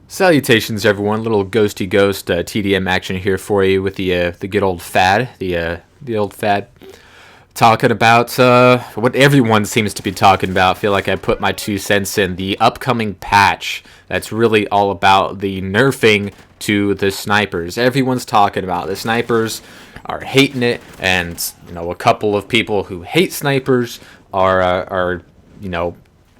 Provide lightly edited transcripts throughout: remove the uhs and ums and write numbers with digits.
Salutations, everyone! Little ghosty ghost TDM action here for you with the good old fad, the old fad. Talking about what everyone seems to be talking about. I feel like I put my 2 cents in the upcoming patch. That's really all about the nerfing to the snipers. Everyone's talking about the snipers are hating it, and a couple of people who hate snipers are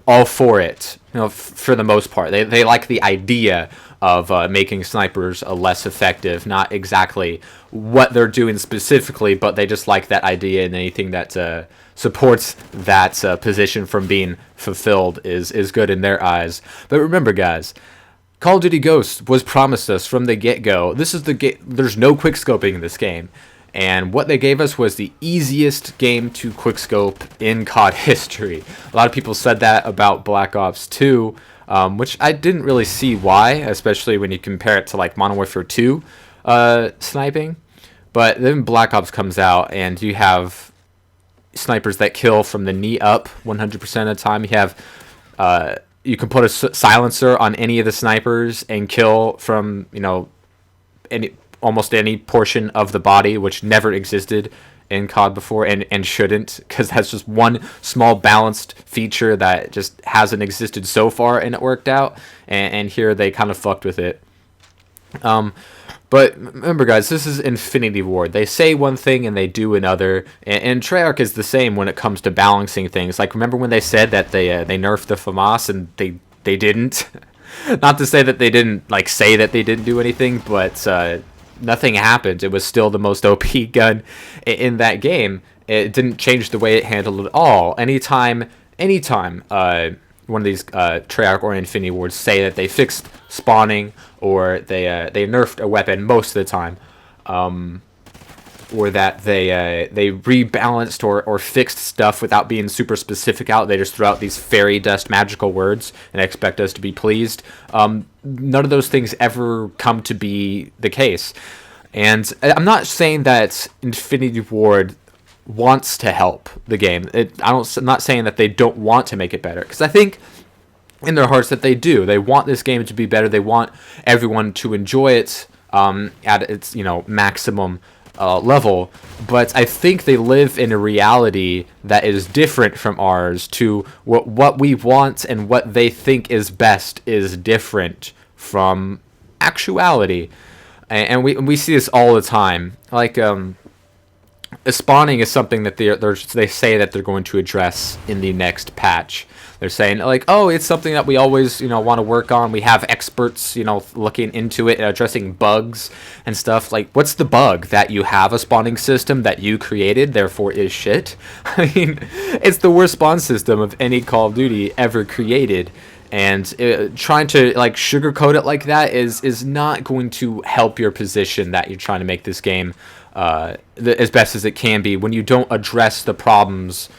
all for it. For the most part, they like the idea of making snipers less effective. Not exactly what they're doing specifically, but they just like that idea, and anything that supports that position from being fulfilled is good in their eyes. But remember, guys, Call of Duty Ghosts was promised us from the get-go. This is there's no quickscoping in this game. And what they gave us was the easiest game to quickscope in COD history. A lot of people said that about Black Ops 2, which I didn't really see why, especially when you compare it to like Modern Warfare 2 sniping. But then Black Ops comes out, and you have snipers that kill from the knee up 100% of the time. You have you can put a silencer on any of the snipers and kill from almost any portion of the body, which never existed in COD before, and shouldn't, because that's just one small balanced feature that just hasn't existed so far, and it worked out, and here they kind of fucked with it. But remember, guys, this is Infinity Ward. They say one thing and they do another, and Treyarch is the same when it comes to balancing things. Like, remember when they said that they nerfed the FAMAS, and they didn't? Not to say that they didn't say that they didn't do anything, but nothing happened. It was still the most OP gun in that game. It didn't change the way it handled it at all. Anytime one of these Treyarch or Infinity Wards say that they fixed spawning, or they nerfed a weapon most of the time, or that they rebalanced or fixed stuff without being super specific out. They just throw out these fairy dust magical words and expect us to be pleased. None of those things ever come to be the case. And I'm not saying that Infinity Ward wants to help the game. I'm not saying that they don't want to make it better, because I think in their hearts that they do. They want this game to be better. They want everyone to enjoy it at its maximum level. But I think they live in a reality that is different from ours. To what we want and what they think is best is different from actuality, and we see this all the time. Like spawning is something that they say that they're going to address in the next patch. They're saying oh, it's something that we always want to work on. We have experts looking into it and addressing bugs and stuff. Like, what's the bug? That you have a spawning system that you created, therefore is shit? I mean, it's the worst spawn system of any Call of Duty ever created. And trying to sugarcoat it like that is not going to help your position that you're trying to make this game as best as it can be, when you don't address the problems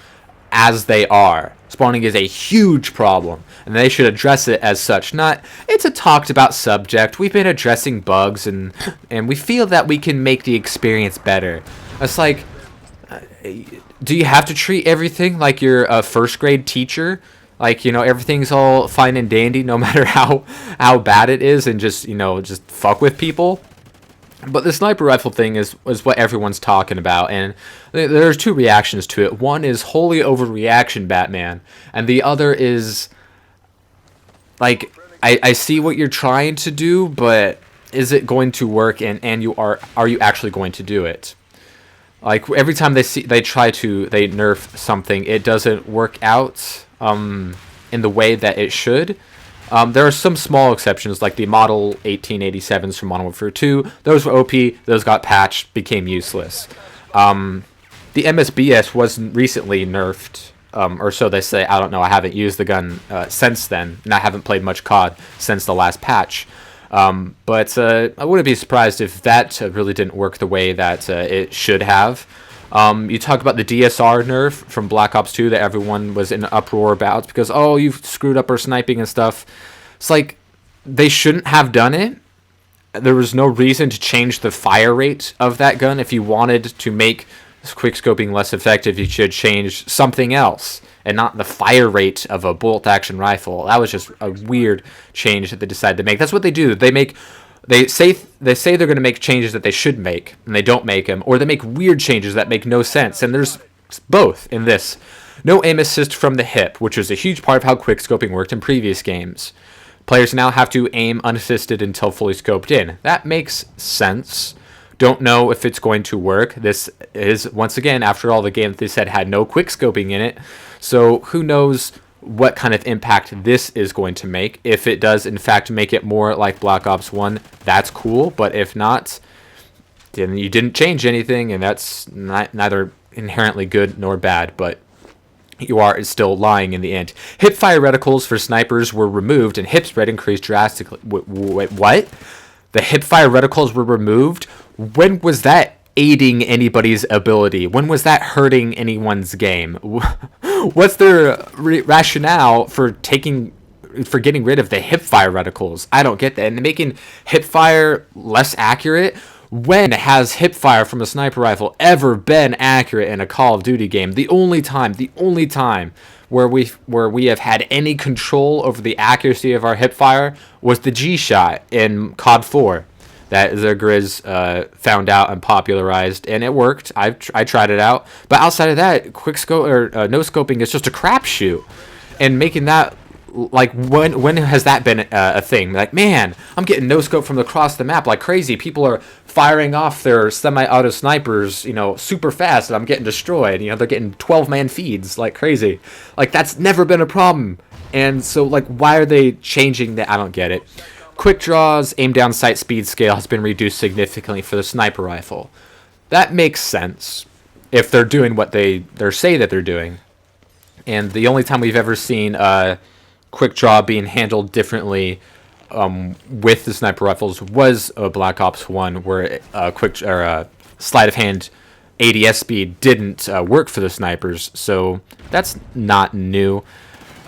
as they are. Spawning is a huge problem, and they should address it as such. Not, it's a talked about subject. We've been addressing bugs, and we feel that we can make the experience better. It's like, do you have to treat everything like you're a first grade teacher? Everything's all fine and dandy no matter how bad it is, and just fuck with people? But the sniper rifle thing is what everyone's talking about, and there's two reactions to it. One is holy overreaction, Batman, and the other is I see what you're trying to do, but is it going to work? And are you actually going to do it? Every time they nerf something, it doesn't work out in the way that it should. There are some small exceptions, like the Model 1887s from Modern Warfare 2. Those were OP. Those got patched, became useless. The MSBS was recently nerfed, or so they say. I don't know. I haven't used the gun since then, and I haven't played much COD since the last patch. But I wouldn't be surprised if that really didn't work the way that it should have. You talk about the DSR nerf from Black Ops 2 that everyone was in an uproar about because, oh, you've screwed up our sniping and stuff. It's like, they shouldn't have done it. There was no reason to change the fire rate of that gun if you wanted to make quickscoping less effective, you should change something else and not the fire rate of a bolt-action rifle. That was just a weird change that they decided to make. That's what they do. They say they're going to make changes that they should make, and they don't make them, or they make weird changes that make no sense. And there's both in this. No aim assist from the hip, which was a huge part of how quickscoping worked in previous games. Players now have to aim unassisted until fully scoped in. That makes sense. Don't know if it's going to work. This is, once again, after all, the game that they said had no quickscoping in it. So who knows what kind of impact this is going to make. If it does, in fact, make it more like Black Ops 1, that's cool. But if not, then you didn't change anything, and that's neither inherently good nor bad. But you are still lying in the end. Hipfire reticles for snipers were removed, and hip spread increased drastically. Wait, what? The hipfire reticles were removed? When was that aiding anybody's ability? When was that hurting anyone's game? What's their rationale for getting rid of the hipfire reticles? I don't get that. And making hipfire less accurate? When has hipfire from a sniper rifle ever been accurate in a Call of Duty game? The only time where we have had any control over the accuracy of our hipfire was the G-shot in COD 4 that the Grizz found out and popularized, and it worked. I tried it out, but outside of that, no scoping is just a crapshoot, and making that, like, when has that been a thing? Like, man, I'm getting no scope from across the map like crazy. People are firing off their semi-auto snipers, super fast, and I'm getting destroyed. They're getting 12-man feeds like crazy. Like, that's never been a problem. And so, like, why are they changing that? I don't get it. Quick draws, aim down sight speed scale has been reduced significantly for the sniper rifle. That makes sense if they're doing what they say that they're doing. And the only time we've ever seen quick draw being handled differently with the sniper rifles was Black Ops 1, where sleight of hand ADS speed didn't work for the snipers, so that's not new.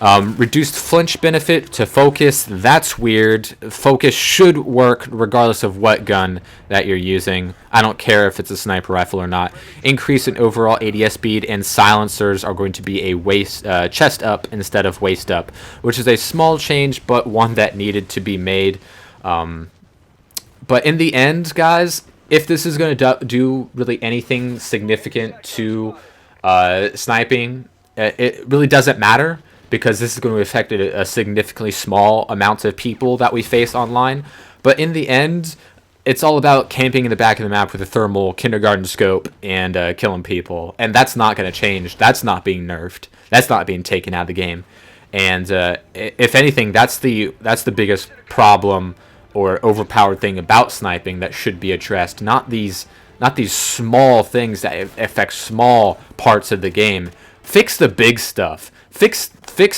Reduced flinch benefit to focus, that's weird. Focus should work regardless of what gun that you're using. I don't care if it's a sniper rifle or not. Increase in overall ADS speed, and silencers are going to be a chest up instead of waist up, which is a small change, but one that needed to be made. But in the end, guys, if this is going to do really anything significant to sniping, it really doesn't matter, because this is going to affect a significantly small amount of people that we face online. But in the end, it's all about camping in the back of the map with a thermal kindergarten scope and killing people. And that's not going to change. That's not being nerfed. That's not being taken out of the game. And if anything, that's the biggest problem or overpowered thing about sniping that should be addressed. Not these small things that affect small parts of the game. Fix the big stuff. Fix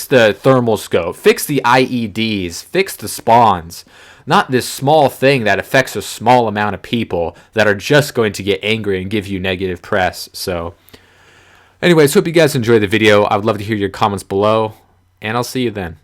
the thermal scope. Fix the IEDs. Fix the spawns. Not this small thing that affects a small amount of people that are just going to get angry and give you negative press. So, anyways, hope you guys enjoyed the video. I would love to hear your comments below, and I'll see you then.